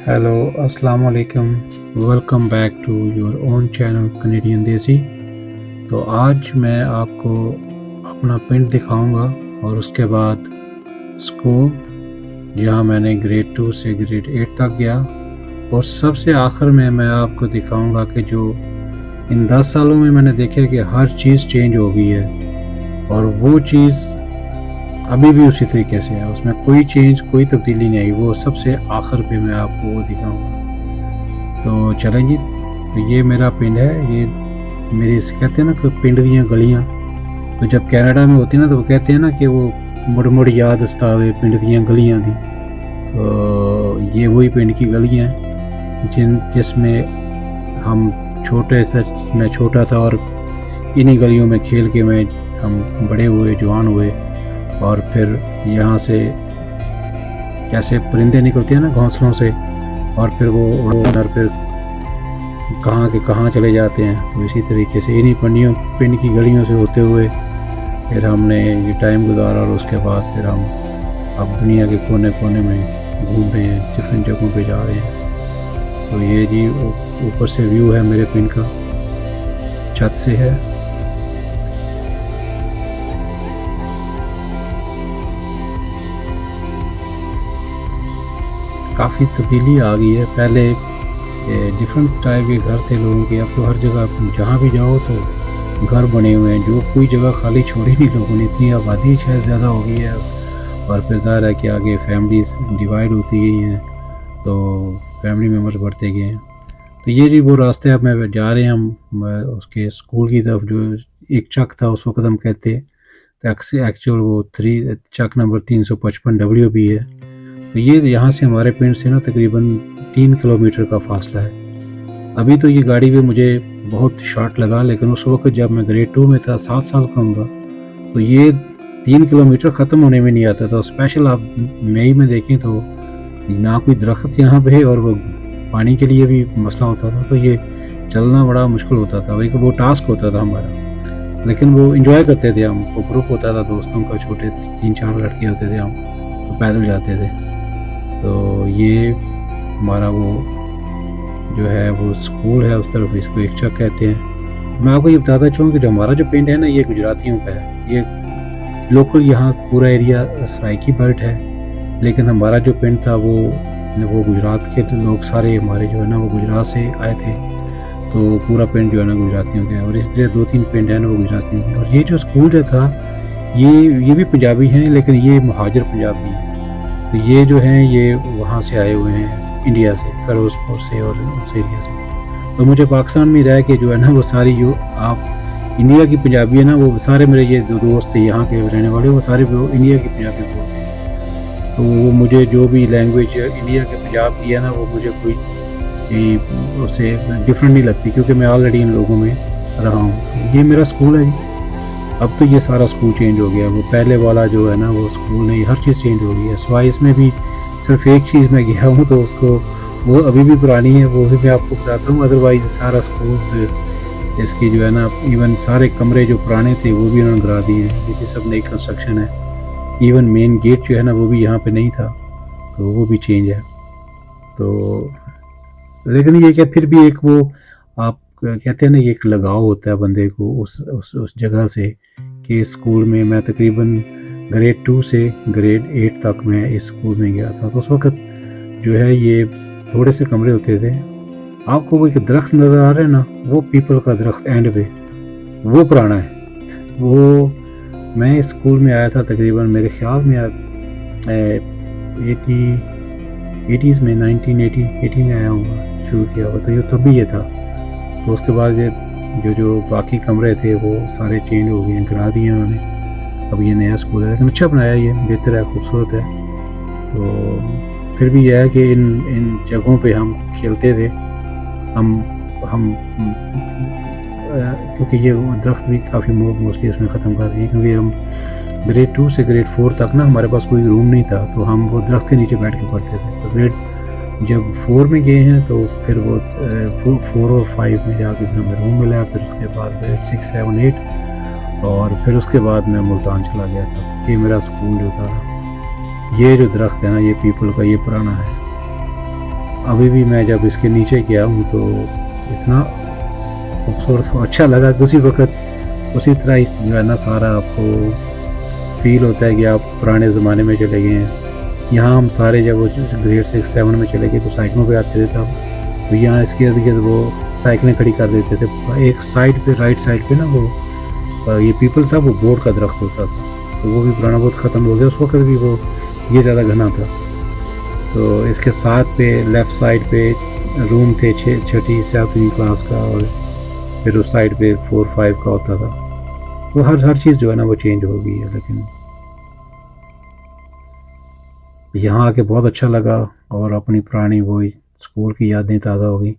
Hello अस्सलाम वालेकुम। Welcome back to your own channel Canadian Desi. तो आज मैं आपको अपना पिंड दिखाऊंगा और उसके बाद स्कूल जहां मैंने ग्रेड 2 से ग्रेड 8 तक गया, और सबसे आखिर में मैं आपको दिखाऊंगा कि जो इन 10 सालों में मैंने देखा कि हर चीज़ चेंज हो गई है और वो चीज़ अभी भी उसी तरीके से है, उसमें कोई चेंज कोई तब्दीली नहीं आई। वो सबसे आखिर पे मैं आपको वो दिखाऊंगा। तो चलें जी। तो ये मेरा पिंड है। ये मेरी कहते हैं ना कि पिंड दियाँ गलियाँ, तो जब कनाडा में होती है ना तो वो कहते हैं ना कि वो मुड़ मुड़ याद सतावे पिंड दियाँ गलियाँ दी। तो ये वही पिंड की गलियाँ हैं जिसमें हम छोटे थे। मैं छोटा था और इन्हीं गलियों में खेल के हम बड़े हुए, जवान हुए। और फिर यहाँ से कैसे परिंदे निकलते हैं ना घोंसलों से, और फिर वो उड़कर फिर कहाँ के कहाँ चले जाते हैं। तो इसी तरीके से इन्हीं पिंड की गलियों से होते हुए फिर हमने ये टाइम गुजारा, और उसके बाद फिर हम अब दुनिया के कोने कोने में घूम रहे हैं, डिफरेंट जगहों पे जा रहे हैं। तो ये जी ऊपर से व्यू है मेरे पिंड का, छत से है। काफ़ी तब्दीली आ गई है। पहले डिफरेंट टाइप के घर थे लोगों के, अब तो हर जगह जहाँ भी जाओ तो घर बने हुए हैं, जो कोई जगह खाली छोड़ी नहीं लोगों ने। इतनी आबादी शायद ज़्यादा हो गई है, और फिर ज़ाहिर है कि आगे फैमिलीज डिवाइड होती गई हैं, तो फैमिली मेम्बर्स बढ़ते गए हैं। तो ये जी वो रास्ते अब मैं जा रहे हैं हम उसके स्कूल की तरफ। जो एक चक था उस वक्त हम कहते, तो एक्चुअल वो चक नंबर 355 डब्ल्यू भी है। तो ये यहाँ से हमारे पिंड से ना तकरीबन 3 किलोमीटर का फासला है। अभी तो ये गाड़ी भी मुझे बहुत शॉर्ट लगा, लेकिन उस वक्त जब मैं ग्रेड 2 में था, 7 साल का हूँगा, तो ये 3 किलोमीटर ख़त्म होने में नहीं आता था। स्पेशल आप मई में देखें तो ना कोई दरख्त यहाँ पे, और वो पानी के लिए भी मसला होता था। तो ये चलना बड़ा मुश्किल होता था, वही वो टास्क होता था हमारा। लेकिन वो इंजॉय करते थे हम। वो ग्रुप होता था दोस्तों का, छोटे 3-4 लड़के होते थे हम, तो पैदल जाते थे। तो ये हमारा वो जो है वो स्कूल है उस तरफ, इसको एक चक कहते हैं। मैं आपको ये बताता चाहूँ कि जो हमारा जो पिंड है ना, ये गुजरातियों का है। ये लोकल यहाँ पूरा एरिया सराइकी बेल्ट है, लेकिन हमारा जो पिंड था वो गुजरात के लोग सारे हमारे जो है ना वो गुजरात से आए थे। तो पूरा पिंड जो है ना गुजरातियों का है, और इस तरह 2-3 पिंड है ना वो गुजरातियों के। और ये जो स्कूल जो था, ये भी पंजाबी हैं, लेकिन ये महाजर पंजाबी हैं। तो ये जो हैं ये वहाँ से आए हुए हैं, इंडिया से, फिरोजपुर से और उस एरिया से। तो मुझे पाकिस्तान में रह के जो है ना वो सारी जो आप इंडिया की पंजाबी है ना, वो सारे मेरे ये दो दोस्त थे यहाँ के रहने वाले, वो सारे इंडिया की पंजाबी बोलते हैं। तो वो मुझे जो भी लैंग्वेज इंडिया के पंजाब की है ना, वो मुझे कोई उससे डिफरेंट नहीं लगती, क्योंकि मैं ऑलरेडी इन लोगों में रहा हूँ। ये मेरा स्कूल है जी। अब तो ये सारा स्कूल चेंज हो गया। वो पहले वाला जो है ना वो स्कूल नहीं, हर चीज़ चेंज हो गई है। सिवाय इसमें भी सिर्फ एक चीज़ मैं गया हूँ, तो उसको वो अभी भी पुरानी है, वो भी मैं आपको बताता हूँ। अदरवाइज सारा स्कूल इसकी जो है ना, इवन सारे कमरे जो पुराने थे वो भी उन्होंने गिरा दिए हैं। ये सब नई कंस्ट्रक्शन है। इवन मेन गेट जो है ना वो भी यहाँ पे नहीं था, तो वो भी चेंज है। तो लेकिन ये क्या, फिर भी एक वो आप कहते हैं ना, ये एक लगाव होता है बंदे को उस जगह से, कि स्कूल में मैं तकरीबन ग्रेड 2 से ग्रेड 8 तक मैं इस स्कूल में गया था। तो उस वक्त जो है ये थोड़े से कमरे होते थे। आपको वो एक दरख्त नज़र आ रहा है ना, वो पीपल का दरख्त एंड पे, वो पुराना है। वो मैं इस स्कूल में आया था तकरीबन, मेरे ख्याल में 80s में, 1980 में आया हूँ, शुरू किया हुआ। तो ये तब भी ये था। तो उसके बाद ये जो बाकी कमरे थे वो सारे चेंज हो गए, गिरा दिए उन्होंने। अब ये नया स्कूल है, लेकिन अच्छा बनाया, ये बेहतर है, खूबसूरत है। तो फिर भी यह है कि इन जगहों पे हम खेलते थे। हम क्योंकि ये दरख्त भी काफ़ी मोस्टली उसमें ख़त्म कर दिए, क्योंकि हम ग्रेड 2 से ग्रेड 4 तक ना हमारे पास कोई रूम नहीं था, तो हम वो दरख्त के नीचे बैठ के पढ़ते थे। तो जब 4 में गए हैं तो फिर वो 4 और 5 में जाके फिर हमें रूम मिला। फिर उसके बाद ग्रेड 6, 7, 8, और फिर उसके बाद मैं मुल्तान चला गया था। ये मेरा स्कूल जो था, ये जो दरख्त है ना, ये पीपल का, ये पुराना है। अभी भी मैं जब इसके नीचे गया हूँ तो इतना खूबसूरत और अच्छा लगा कि उसी वक्त उसी तरह इस जो है ना सारा आपको फील होता है कि आप पुराने ज़माने में चले गए हैं। यहाँ हम सारे जब वो ग्रेड 6-7 में चले गए तो साइकिलों पे आते थे तब, तो यहाँ इसके इर्द-गिर्द वो साइकिलें खड़ी कर देते थे। एक साइड पे राइट साइड पे ना वो ये पीपल था, वो बोर्ड का दरख्त होता था, तो वो भी पुराना बहुत ख़त्म हो गया। उस वक़्त भी वो ये ज़्यादा घना था। तो इसके साथ पे लेफ़्ट साइड पे रूम थे 6ठी 7वीं क्लास का, और फिर उस साइड पे 4-5 का होता था। तो हर चीज़ जो है ना वो चेंज हो गई है, लेकिन यहाँ आके बहुत अच्छा लगा और अपनी पुरानी वही स्कूल की यादें ताज़ा हो गई।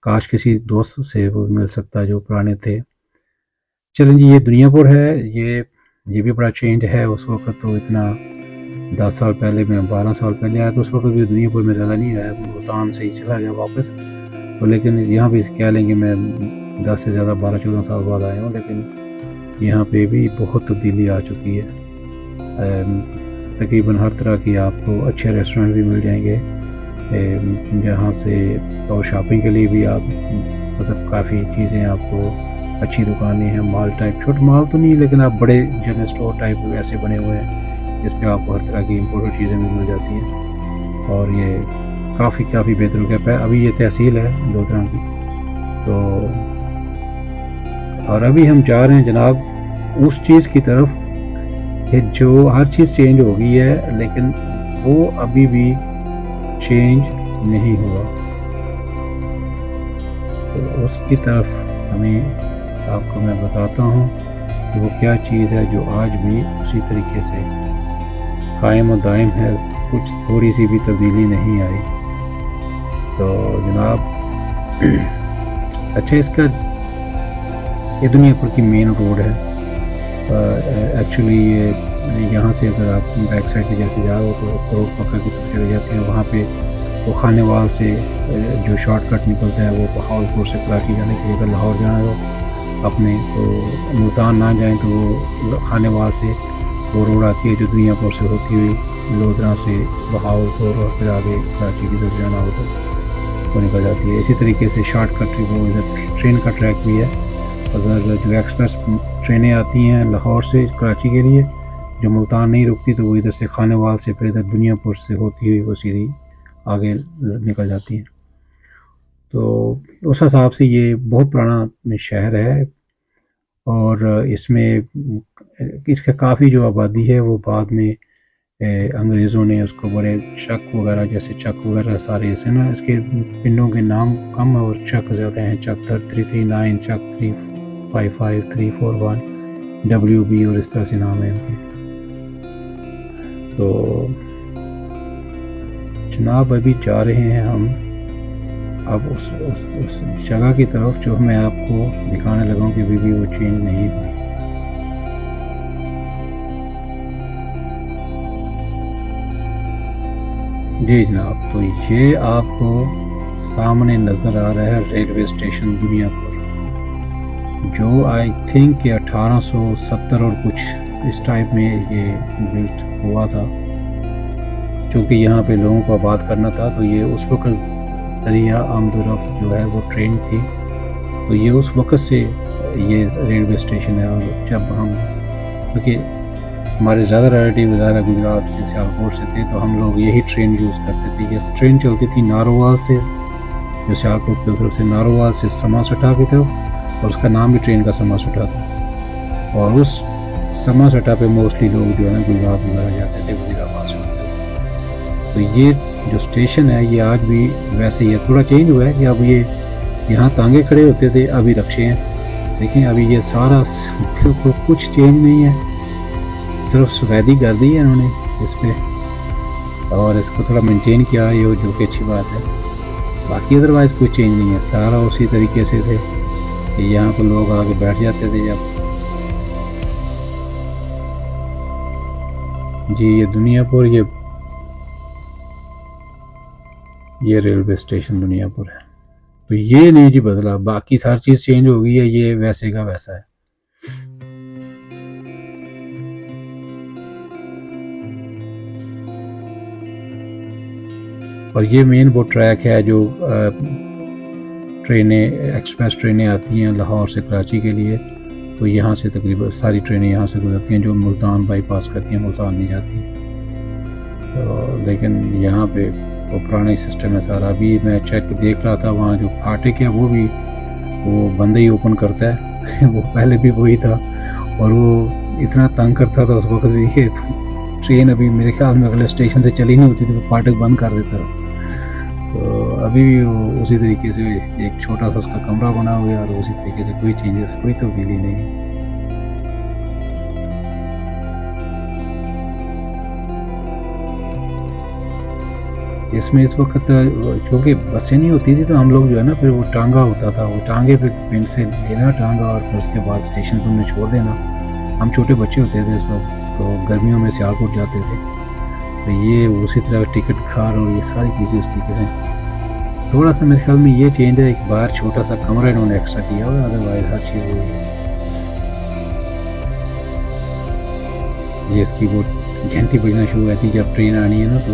काश किसी दोस्त से वो मिल सकता जो पुराने थे। चलें जी, ये दुनियापुर है, ये भी बड़ा चेंज है। उस वक़्त तो इतना 10 साल पहले, मैं 12 साल पहले आया तो उस वक़्त भी दुनियापुर में ज़्यादा नहीं आया, मुल्तान से ही चला गया वापस। तो लेकिन यहाँ भी कह लें कि मैं 10 से ज़्यादा 12-14 साल बाद आया हूँ, लेकिन यहाँ पे भी बहुत तब्दीली आ चुकी है। तकरीबन हर तरह की आपको अच्छे रेस्टोरेंट भी मिल जाएंगे, जहाँ से, और शॉपिंग के लिए भी आप मतलब काफ़ी चीज़ें आपको अच्छी दुकानें हैं, मॉल टाइप, छोटे मॉल तो नहीं लेकिन आप बड़े जनरल स्टोर टाइप ऐसे बने हुए हैं जिसमें आपको हर तरह की इम्पोर्टेड चीज़ें भी मिल जाती हैं। और ये काफ़ी बेहतर हो गया। अभी ये तहसील है लोधरा की, तो और अभी हम जा रहे हैं जनाब उस चीज़ की तरफ कि जो हर चीज़ चेंज हो गई है, लेकिन वो अभी भी चेंज नहीं हुआ। तो उसकी तरफ हमें, आपको मैं बताता हूँ कि वो क्या चीज़ है जो आज भी उसी तरीके से कायम और दायम है, कुछ थोड़ी सी भी तब्दीली नहीं आई। तो जनाब अच्छा, इसका ये दुनियापुर की मेन रोड है। एक्चुअली ये यहाँ से अगर आप बैक साइड पे जैसे जा रहे हो तो रोड पकड़ की तरफ चले जाते हैं, वहाँ पे वो खानेवाल से जो शॉर्टकट निकलता है वो बहावलपुर से कराची जाने के लिए, अगर लाहौर जाना हो अपने तो मुल्तान ना जाएं तो वो खानेवाल से वो रोड आती है जो दुनियापुर से होती हुई लोधरा से बहावलपुर और फिर आगे कराची की तरफ जाना हो तो वो निकल जाती है। इसी तरीके से शॉर्टकट वो इधर ट्रेन का ट्रैक भी है। अगर जो एक्सप्रेस ट्रेनें आती हैं लाहौर से कराची के लिए जो मुल्तान नहीं रुकती, तो वो इधर से खानेवाल से फिर इधर दुनियापुर से होती हुई वो सीधी आगे निकल जाती हैं। तो उस हिसाब से ये बहुत पुराना शहर है, और इसमें इसका काफ़ी जो आबादी है वो बाद में अंग्रेज़ों ने उसको बड़े चक वगैरह, जैसे चक वगैरह सारे ऐसे ना, इसके पिंडों के नाम कम और चक ज़्यादा हैं। चक 339, चक 355, 341, WB, और इस तरह से नाम है इनके। तो जनाब अभी जा रहे हैं हम अब उस जगह की तरफ जो मैं आपको दिखाने लगा हूँ कि अभी भी वो चेंज नहीं हुई। जी जनाब, तो ये आपको सामने नज़र आ रहा है रेलवे स्टेशन दुनियापुर, जो आई थिंक कि 1870 और कुछ इस टाइप में ये बिल्ट हुआ था। चूँकि यहाँ पे लोगों को आबाद करना था, तो ये उस वक़्त ज़रिया आमद-ओ-रफ़्त जो है वो ट्रेन थी। तो ये उस वक़्त से ये रेलवे स्टेशन है। और जब हम, क्योंकि हमारे ज़्यादा रिलेटिव वगैरह गुजरात से, सियालकोट से थे, तो हम लोग यही ट्रेन यूज़ करते थे। ये ट्रेन चलती थी नारोवाल से, जो सियालकोट की तरफ से, नारोवाल से समासठा की तरफ, और उसका नाम भी ट्रेन का समासठा था। और उस समासठा पे मोस्टली लोग जो है ना गुजरात वगैरह जाते थे, वज़ीराबाद से होते थे। तो ये जो स्टेशन है ये आज भी वैसे ही है। थोड़ा चेंज हुआ है कि अब ये यहाँ तांगे खड़े होते थे, अभी रक्शे हैं। देखें अभी ये सारा बिल्कुल कुछ चेंज नहीं है, सिर्फ सफ़ेदी कर दी है इन्होंने इस पे, और इसको थोड़ा मेंटेन किया है, ये जो कि अच्छी बात है। बाकी अदरवाइज़ कोई चेंज नहीं है, सारा उसी तरीके से थे कि यहाँ पर लोग आके बैठ जाते थे जब। जी ये दुनियापुर, ये रेलवे स्टेशन दुनियापुर है। तो ये नहीं जी बदला, बाकी हर चीज़ चेंज हो गई है, ये वैसे का वैसा है। और ये मेन वो ट्रैक है जो ट्रेनें एक्सप्रेस ट्रेनें आती हैं लाहौर से कराची के लिए, तो यहाँ से तकरीबन सारी ट्रेनें यहाँ से गुजरती हैं जो मुल्तान बाईपास करती हैं, मुल्तान नहीं जाती। तो लेकिन यहाँ पे वो पुराना ही सिस्टम है सारा। अभी मैं चेक देख रहा था वहाँ जो फाटक है वो भी वो बंदा ही ओपन करता है वो पहले भी वही था, और वो इतना तंग करता था उस वक्त भी कि ट्रेन अभी मेरे ख्याल में अगले स्टेशन से चली नहीं होती थी, वो फाटक बंद कर देता था। तो अभी भी वो उसी तरीके से एक छोटा सा उसका कमरा बना हुआ है और उसी तरीके से कोई चेंजेस, कोई तब्दीली नहीं है। इसमें इस वक्त क्योंकि बसें नहीं होती थी तो हम लोग जो है ना फिर वो टांगा होता था, वो टांगे पे पिंड से लेना टांगा और फिर उसके बाद स्टेशन पर उन्हें छोड़ देना। हम छोटे बच्चे होते थे उस वक्त, तो गर्मियों में सियालकोट जाते थे, तो ये उसी तरह टिकट घर और ये सारी चीज़ें उस तरीके से। थोड़ा सा मेरे ख्याल में ये चेंज है, एक बाहर छोटा सा कमरा इन्होंने एक्स्ट्रा किया हुआ है, अदरवाइज हर चीज़ वही है। ये इसकी वो घंटी बजना शुरू हुई थी जब ट्रेन आनी है ना, तो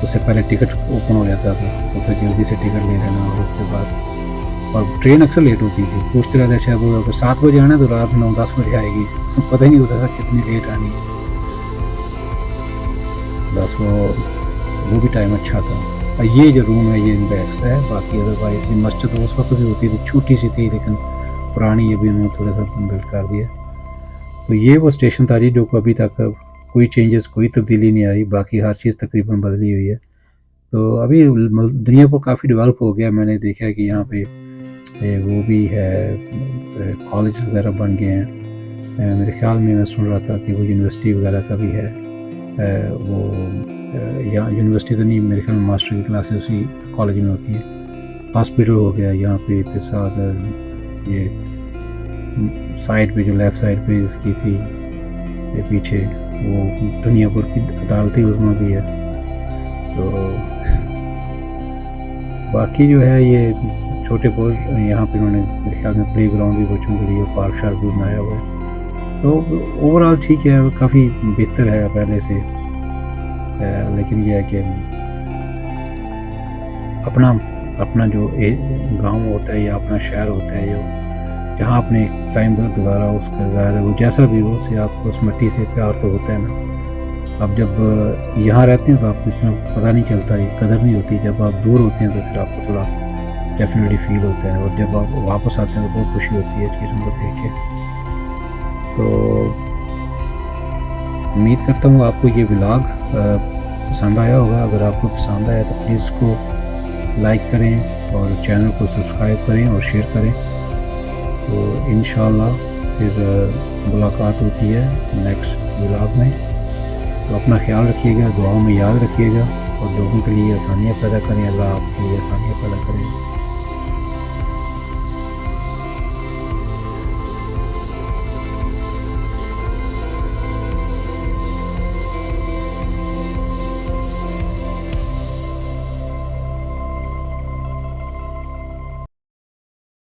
उससे पहले टिकट ओपन हो जाता था, तो फिर जल्दी से टिकट ले लेना। और उसके बाद और ट्रेन अक्सर लेट होती थी, पूछते रहते शायद वो अगर 7 बजे आना है तो रात 9-10 बजे आएगी पता ही नहीं होता था कितनी लेट आनी है। बस वो भी टाइम अच्छा था। और ये जो रूम है ये इन बैग्स है, बाकी अदरवाइज ये मस्जिद उस वक्त भी होती थी, छोटी सी थी लेकिन पुरानी, अभी उन्होंने थोड़ा सा बिल्ड कर दिया। तो ये वो स्टेशन था जी जो अभी तक कोई चेंजेस, कोई तब्दीली नहीं आई, बाकी हर चीज़ तकरीबन बदली हुई है। तो अभी दुनिया को काफ़ी डेवलप हो गया, मैंने देखा है कि यहाँ पे वो भी है, कॉलेज वगैरह बन गए हैं। मेरे ख्याल में मैं सुन रहा था कि वो यूनिवर्सिटी वगैरह का भी है, वो यहाँ यूनिवर्सिटी तो नहीं, मेरे ख्याल में मास्टर की क्लासेस उसी कॉलेज में होती हैं। हॉस्पिटल हो गया यहाँ पे, फिर साथ ये साइड पे जो लेफ़्ट साइड पे इसकी थी ये पीछे वो दुनियापुर की अदालती उसमें भी है। तो बाकी जो है ये छोटे बहुत यहाँ पे उन्होंने मेरे ख्याल में प्ले ग्राउंड भी बच्चों के लिए, पार्क शार्क भी बनाया हुआ है। तो ओवरऑल ठीक है, काफ़ी बेहतर है पहले से। लेकिन ये है कि अपना जो गांव होता है या अपना शहर होता है, जो जहाँ आपने टाइम गुजारा उसका ज़ाहिर है वो जैसा भी हो, उससे आपको उस मिट्टी से प्यार तो होता है ना। अब जब यहाँ रहते हैं तो आपको इतना पता नहीं चलता, ये कदर नहीं होती। जब आप दूर होते हैं तो फिर आपको थोड़ा डेफिनेटली फील होता है, और जब आप वापस आते हैं तो बहुत खुशी होती है चीज़ों को देख के। तो उम्मीद करता हूँ आपको ये व्लॉग पसंद आया होगा। अगर आपको पसंद आया तो प्लीज़ इसको लाइक करें और चैनल को सब्सक्राइब करें और शेयर करें। तो इंशाल्लाह फिर मुलाकात होती है नेक्स्ट व्लॉग में। तो अपना ख्याल रखिएगा, दुआओं में याद रखिएगा और लोगों के लिए आसानियाँ पैदा करें। अल्लाह आपके लिए आसानियाँ पैदा करें।